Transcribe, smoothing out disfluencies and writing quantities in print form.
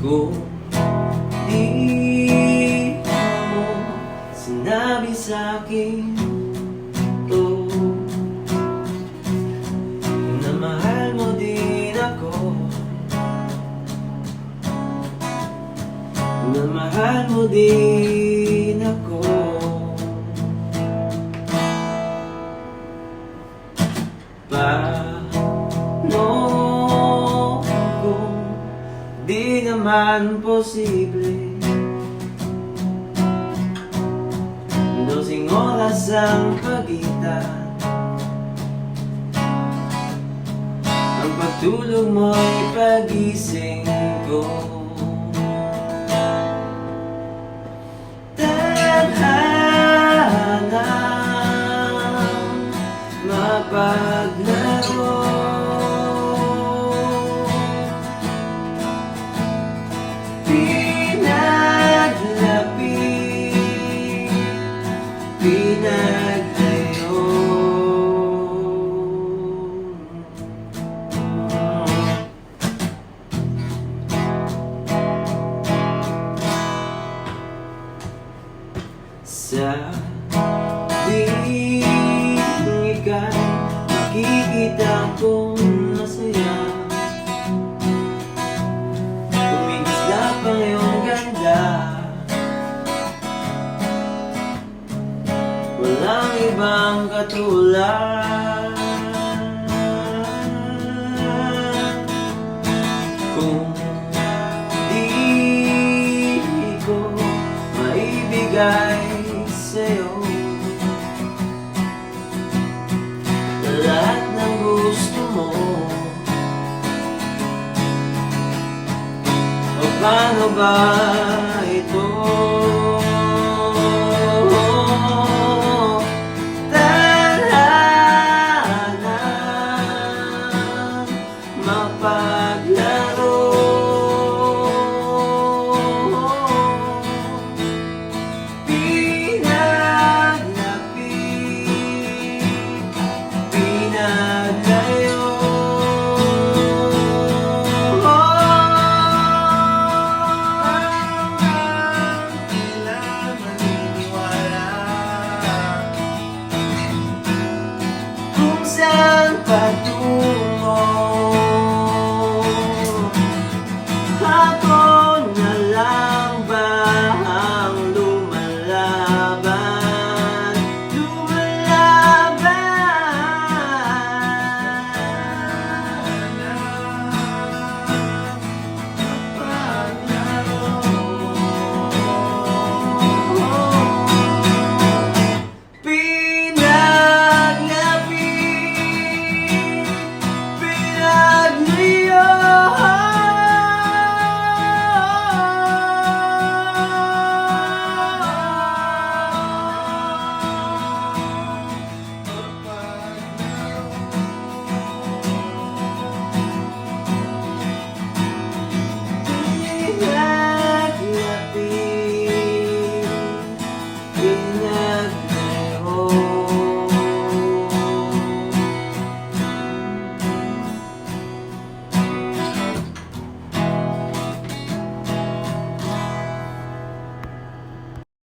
Kung di mo sinabi sa'kin to, na mahal mo din ako, na mahal mo din ako, paano kung di naman posible? Dosing oras ang pagitan, ang pagtulog mo'y pagising ko. Tadhanang mapaglaro, pinaglapit, pinaglayo. Sa tuwing ika'y makikita kong masaya, kumikislap ang iyong ganda, walang ibang katulad. Kung di ko maibigay sa'yo lahat ng gusto mo, o paano ba ito? Tadhanang mapaglaro, pinaglayo. Tila maniniwala Kung saan patungo, ako na lang ba ang lumalaban? Pinaglapit,